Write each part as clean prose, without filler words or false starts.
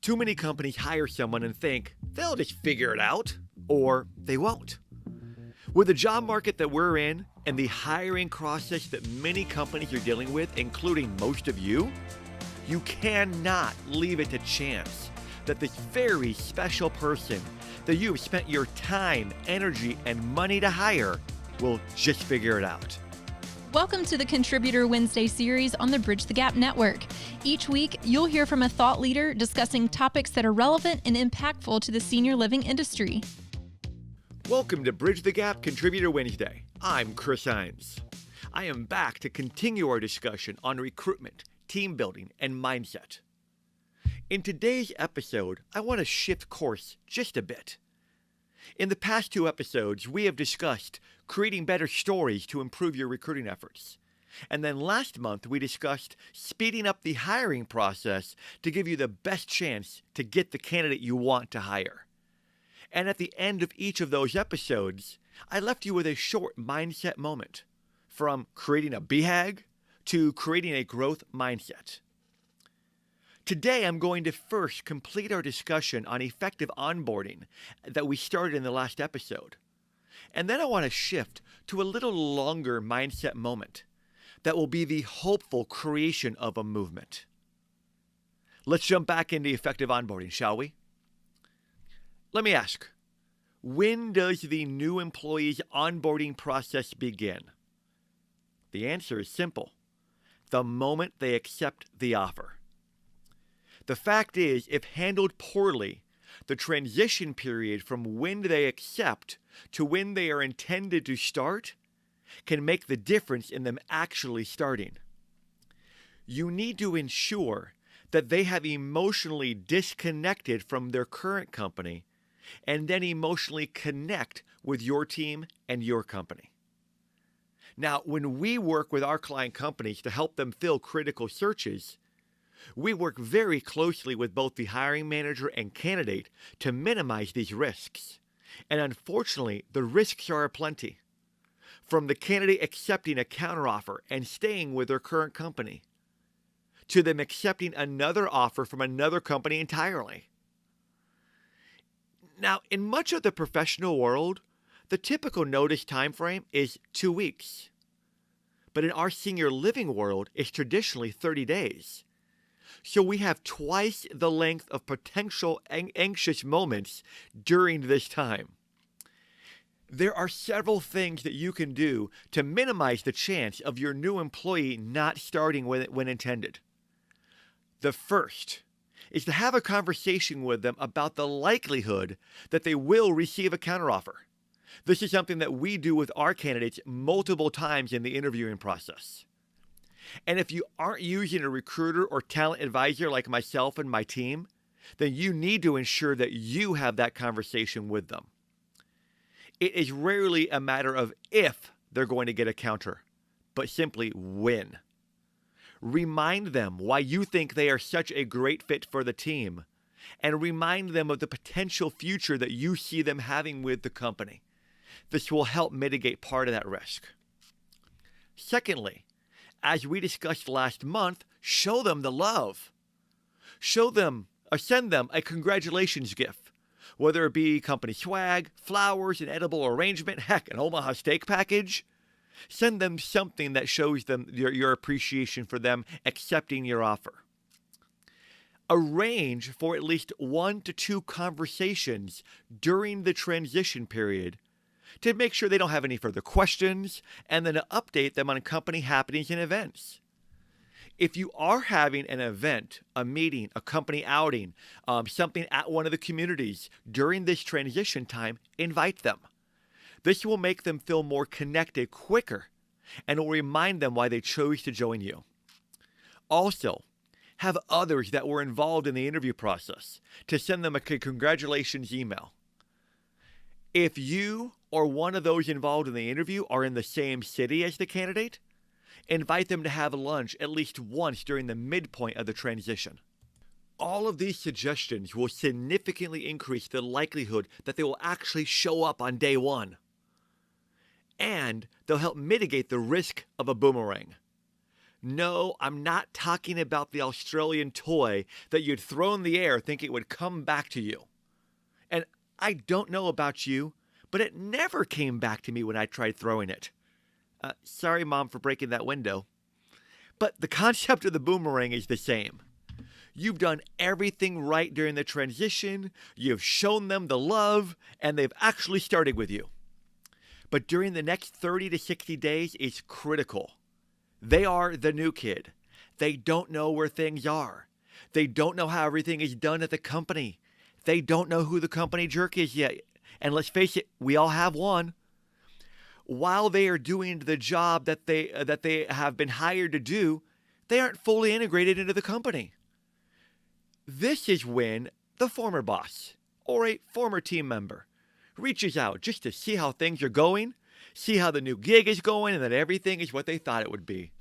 Too many companies hire someone and think they'll just figure it out, or they won't. With the job market that we're in and the hiring process that many companies are dealing with, including most of you cannot leave it to chance that this very special person that you've spent your time, energy, and money to hire will just figure it out. Welcome to the Contributor Wednesday series on the Bridge the Gap Network. Each week, you'll hear from a thought leader discussing topics that are relevant and impactful to the senior living industry. Welcome to Bridge the Gap Contributor Wednesday. I'm Chris Heinz. I am back to continue our discussion on recruitment, team building, and mindset. In today's episode, I want to shift course just a bit. In the past two episodes, we have discussed creating better stories to improve your recruiting efforts. And then last month, we discussed speeding up the hiring process to give you the best chance to get the candidate you want to hire. And at the end of each of those episodes, I left you with a short mindset moment, from creating a BHAG to creating a growth mindset. Today, I'm going to first complete our discussion on effective onboarding that we started in the last episode. And then I want to shift to a little longer mindset moment that will be the hopeful creation of a movement. Let's jump back into effective onboarding, shall we? Let me ask, when does the new employee's onboarding process begin? The answer is simple: the moment they accept the offer. The fact is, if handled poorly, the transition period from when they accept to when they are intended to start can make the difference in them actually starting. You need to ensure that they have emotionally disconnected from their current company and then emotionally connect with your team and your company. Now, when we work with our client companies to help them fill critical searches, we work very closely with both the hiring manager and candidate to minimize these risks. And unfortunately, the risks are aplenty. From the candidate accepting a counteroffer and staying with their current company, to them accepting another offer from another company entirely. Now, in much of the professional world, the typical notice time frame is 2 weeks. But in our senior living world, it's traditionally 30 days. So we have twice the length of potential anxious moments during this time. There are several things that you can do to minimize the chance of your new employee not starting when intended. The first is to have a conversation with them about the likelihood that they will receive a counteroffer. This is something that we do with our candidates multiple times in the interviewing process. And if you aren't using a recruiter or talent advisor like myself and my team, then you need to ensure that you have that conversation with them. It is rarely a matter of if they're going to get a counter, but simply when. Remind them why you think they are such a great fit for the team, and remind them of the potential future that you see them having with the company. This will help mitigate part of that risk. Secondly, as we discussed last month, show them the love. Send them a congratulations gift, whether it be company swag, flowers, an edible arrangement, heck, an Omaha steak package. Send them something that shows them your appreciation for them accepting your offer. Arrange for at least 1 to 2 conversations during the transition period to make sure they don't have any further questions, and then to update them on company happenings and events. If you are having an event, a meeting, a company outing, something at one of the communities during this transition time, invite them. This will make them feel more connected quicker and will remind them why they chose to join you. Also, have others that were involved in the interview process to send them a congratulations email. If you or one of those involved in the interview are in the same city as the candidate, invite them to have lunch at least once during the midpoint of the transition. All of these suggestions will significantly increase the likelihood that they will actually show up on day one. And they'll help mitigate the risk of a boomerang. No, I'm not talking about the Australian toy that you'd throw in the air thinking it would come back to you. And I don't know about you, but it never came back to me when I tried throwing it. Sorry, Mom, for breaking that window. But the concept of the boomerang is the same. You've done everything right during the transition, you've shown them the love, and they've actually started with you. But during the next 30 to 60 days is critical. They are the new kid. They don't know where things are. They don't know how everything is done at the company. They don't know who the company jerk is yet. And let's face it, we all have one. While they are doing the job that they have been hired to do, they aren't fully integrated into the company. This is when the former boss or a former team member reaches out just to see how things are going, see how the new gig is going, and that everything is what they thought it would be.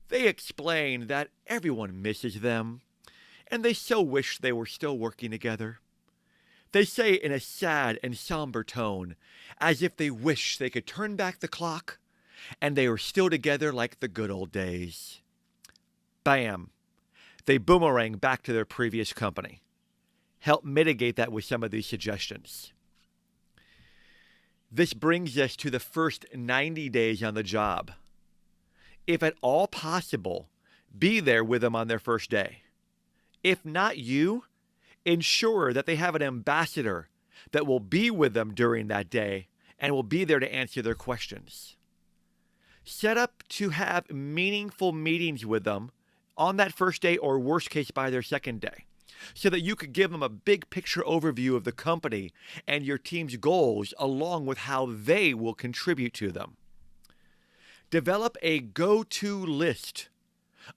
They explain that everyone misses them, and they so wish they were still working together. They say in a sad and somber tone, as if they wish they could turn back the clock, and they were still together like the good old days. Bam! They boomerang back to their previous company. Help mitigate that with some of these suggestions. This brings us to the first 90 days on the job. If at all possible, be there with them on their first day. If not you, ensure that they have an ambassador that will be with them during that day and will be there to answer their questions. Set up to have meaningful meetings with them on that first day, or worst case by their second day, so that you could give them a big picture overview of the company and your team's goals along with how they will contribute to them. Develop a go-to list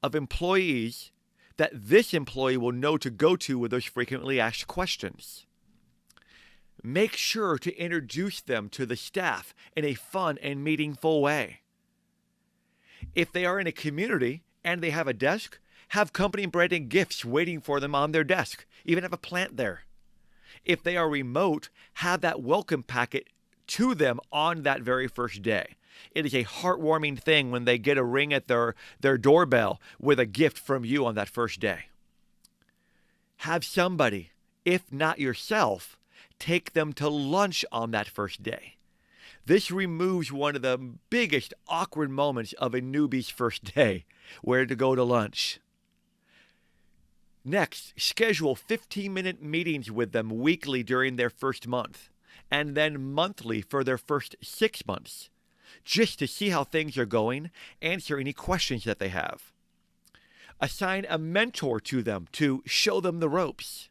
of employees that this employee will know to go to with those frequently asked questions. Make sure to introduce them to the staff in a fun and meaningful way. If they are in a community and they have a desk, have company branded gifts waiting for them on their desk. Even have a plant there. If they are remote, have that welcome packet to them on that very first day. It is a heartwarming thing when they get a ring at their doorbell with a gift from you on that first day. Have somebody, if not yourself, take them to lunch on that first day. This removes one of the biggest awkward moments of a newbie's first day, where to go to lunch. Next, schedule 15-minute meetings with them weekly during their first month, and then monthly for their first 6 months, just to see how things are going, answer any questions that they have. Assign a mentor to them to show them the ropes.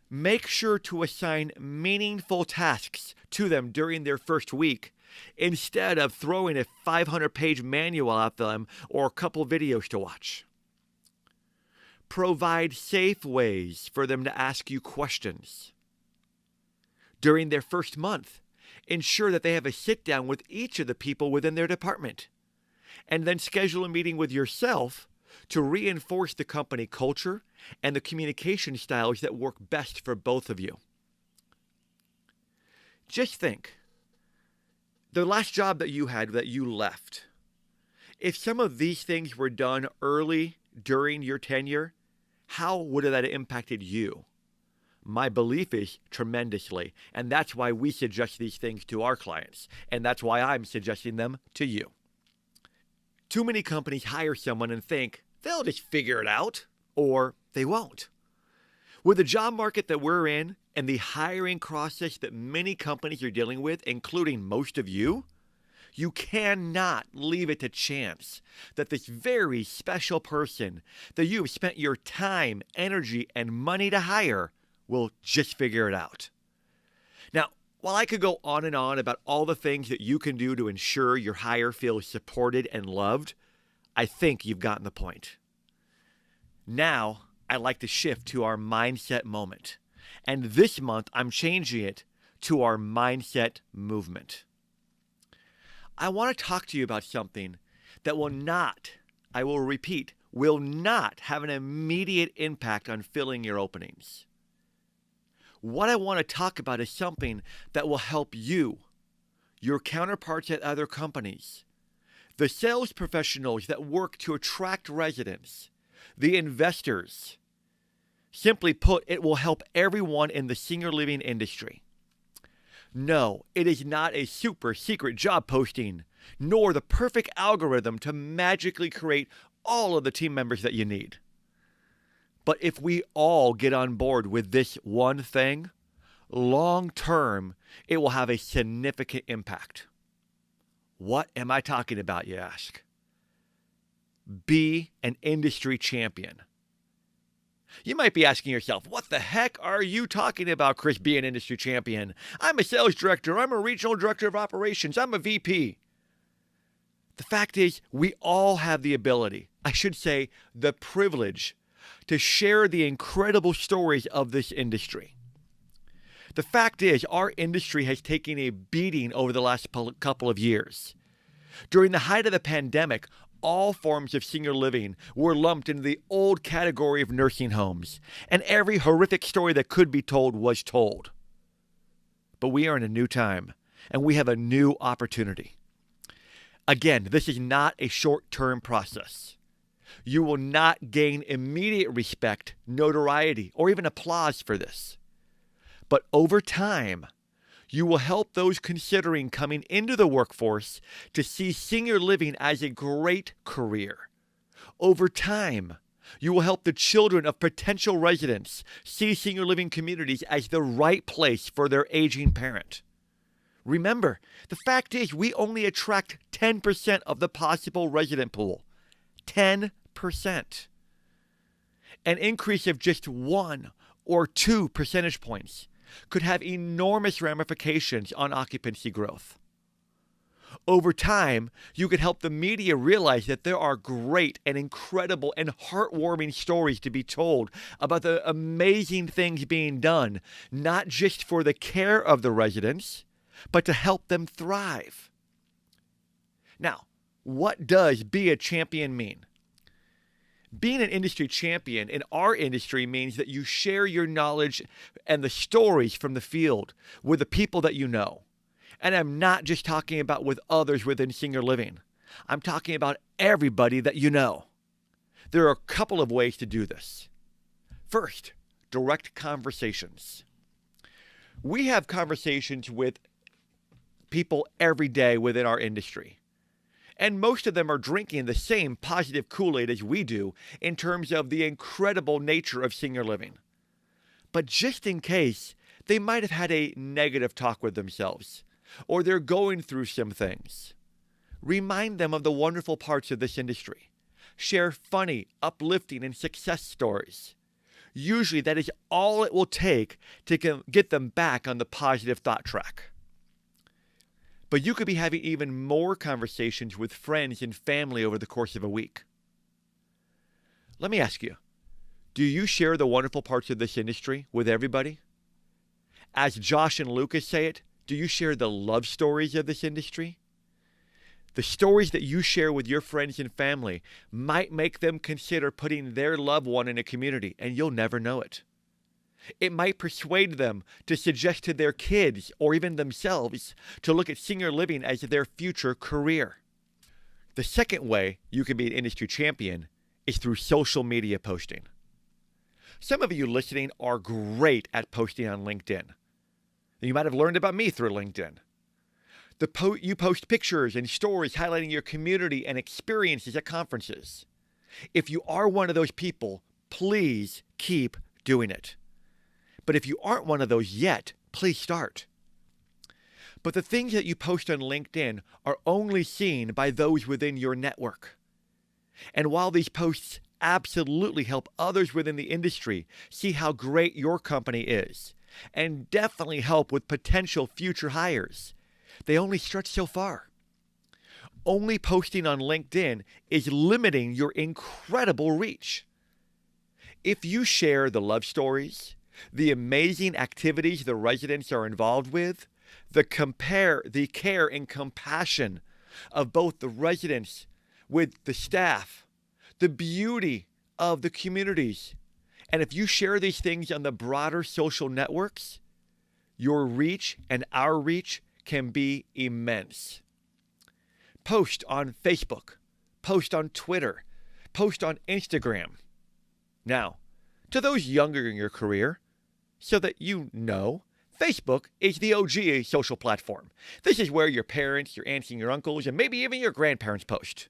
Make sure to assign meaningful tasks to them during their first week, instead of throwing a 500-page manual at them or a couple videos to watch. Provide safe ways for them to ask you questions. During their first month, ensure that they have a sit-down with each of the people within their department, and then schedule a meeting with yourself to reinforce the company culture and the communication styles that work best for both of you. Just think, the last job that you had that you left, if some of these things were done early during your tenure, how would that have impacted you? My belief is tremendously, and that's why we suggest these things to our clients, and that's why I'm suggesting them to you. Too many companies hire someone and think they'll just figure it out, or they won't. With the job market that we're in and the hiring process that many companies are dealing with, including most of you, you cannot leave it to chance that this very special person that you have spent your time, energy, and money to hire will just figure it out. Now, while I could go on and on about all the things that you can do to ensure your hire feels supported and loved, I think you've gotten the point. Now, I'd like to shift to our mindset moment. And this month, I'm changing it to our mindset movement. I want to talk to you about something that will not, I will repeat, will not have an immediate impact on filling your openings. What I want to talk about is something that will help you, your counterparts at other companies, The sales professionals that work to attract residents, the investors. Simply put, it will help everyone in the senior living industry. No, it is not a super secret job posting, nor the perfect algorithm to magically create all of the team members that you need. But if we all get on board with this one thing, long term, it will have a significant impact. What am I talking about, you ask? Be an industry champion. You might be asking yourself, what the heck are you talking about, Chris, be an industry champion? I'm a sales director. I'm a regional director of operations. I'm a VP. The fact is, we all have the ability, I should say, the privilege to share the incredible stories of this industry. The fact is, our industry has taken a beating over the last couple of years. During the height of the pandemic, all forms of senior living were lumped into the old category of nursing homes, and every horrific story that could be told was told. But we are in a new time, and we have a new opportunity. Again, this is not a short-term process. You will not gain immediate respect, notoriety, or even applause for this. But over time, you will help those considering coming into the workforce to see senior living as a great career. Over time, you will help the children of potential residents see senior living communities as the right place for their aging parent. Remember, the fact is we only attract 10% of the possible resident pool. 10%. An increase of just 1 or 2 percentage points could have enormous ramifications on occupancy growth. Over time, you could help the media realize that there are great and incredible and heartwarming stories to be told about the amazing things being done, not just for the care of the residents, but to help them thrive. Now, what does be a champion mean? Being an industry champion in our industry means that you share your knowledge and the stories from the field with the people that you know. And I'm not just talking about with others within senior living. I'm talking about everybody that you know. There are a couple of ways to do this. First, direct conversations. We have conversations with people every day within our industry. And most of them are drinking the same positive Kool-Aid as we do in terms of the incredible nature of senior living. But just in case, they might have had a negative talk with themselves, or they're going through some things. Remind them of the wonderful parts of this industry. Share funny, uplifting, and success stories. Usually that is all it will take to get them back on the positive thought track. But you could be having even more conversations with friends and family over the course of a week. Let me ask you, do you share the wonderful parts of this industry with everybody? As Josh and Lucas say it, do you share the love stories of this industry? The stories that you share with your friends and family might make them consider putting their loved one in a community, and you'll never know it. It might persuade them to suggest to their kids or even themselves to look at senior living as their future career. The second way you can be an industry champion is through social media posting. Some of you listening are great at posting on LinkedIn. You might have learned about me through LinkedIn. You post pictures and stories highlighting your community and experiences at conferences. If you are one of those people, please keep doing it. But if you aren't one of those yet, please start. But the things that you post on LinkedIn are only seen by those within your network. And while these posts absolutely help others within the industry see how great your company is, and definitely help with potential future hires, they only stretch so far. Only posting on LinkedIn is limiting your incredible reach. If you share the love stories, the amazing activities the residents are involved with, the care and compassion of both the residents with the staff, the beauty of the communities, and if you share these things on the broader social networks, your reach and our reach can be immense. Post on Facebook, post on Twitter, post on Instagram. Now, to those younger in your career, so that you know, Facebook is the OG social platform. This is where your parents, your aunts, and your uncles, and maybe even your grandparents post.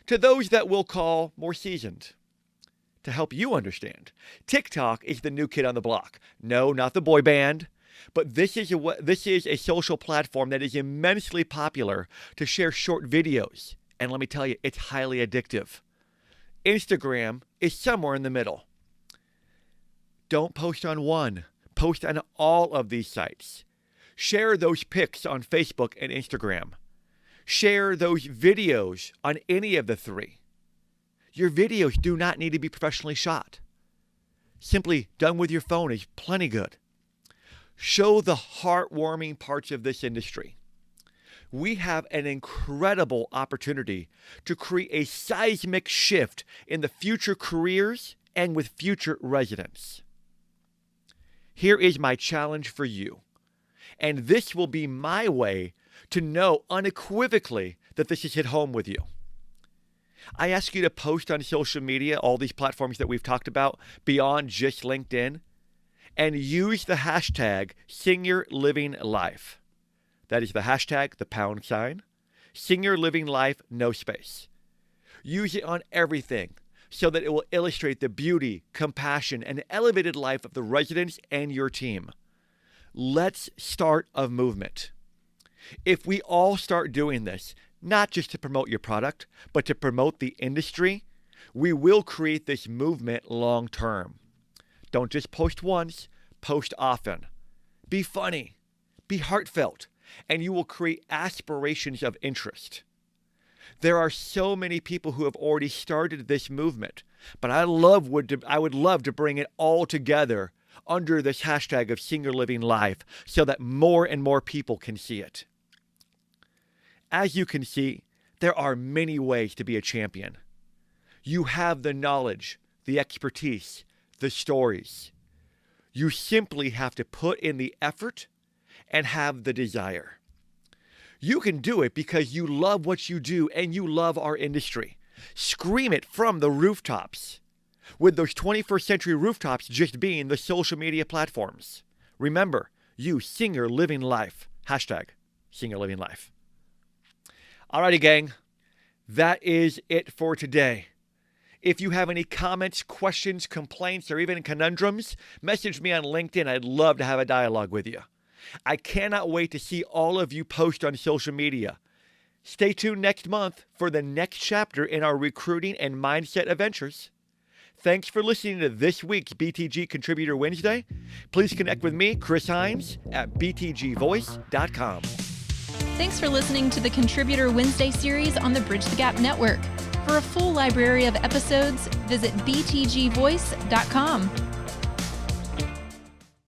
To those that we'll call more seasoned, to help you understand, TikTok is the new kid on the block. No, not the boy band, but this is a social platform that is immensely popular to share short videos. And let me tell you, it's highly addictive. Instagram is somewhere in the middle. Don't post on one. Post on all of these sites. Share those pics on Facebook and Instagram. Share those videos on any of the three. Your videos do not need to be professionally shot. Simply done with your phone is plenty good. Show the heartwarming parts of this industry. We have an incredible opportunity to create a seismic shift in the future careers and with future residents. Here is my challenge for you, and this will be my way to know unequivocally that this has hit home with you. I ask you to post on social media, all these platforms that we've talked about, beyond just LinkedIn, and use the hashtag SeniorLivingLife. That is the hashtag, the #, SeniorLivingLife, no space. Use it on everything so that it will illustrate the beauty, compassion, and elevated life of the residents and your team. Let's start a movement. If we all start doing this, not just to promote your product, but to promote the industry, we will create this movement long term. Don't just post once, post often. Be funny, be heartfelt, and you will create aspirations of interest. There are so many people who have already started this movement, but I would love to bring it all together under this hashtag of Senior Living Life so that more and more people can see it. As you can see, there are many ways to be a champion. You have the knowledge, the expertise, the stories. You simply have to put in the effort and have the desire. You can do it because you love what you do and you love our industry. Scream it from the rooftops, with those 21st century rooftops just being the social media platforms. Remember, you Senior Living Life, hashtag Senior Living Life. Alrighty, gang, that is it for today. If you have any comments, questions, complaints, or even conundrums, message me on LinkedIn. I'd love to have a dialogue with you. I cannot wait to see all of you post on social media. Stay tuned next month for the next chapter in our recruiting and mindset adventures. Thanks for listening to this week's BTG Contributor Wednesday. Please connect with me, Chris Heinz, at btgvoice.com. Thanks for listening to the Contributor Wednesday series on the Bridge the Gap Network. For a full library of episodes, visit btgvoice.com.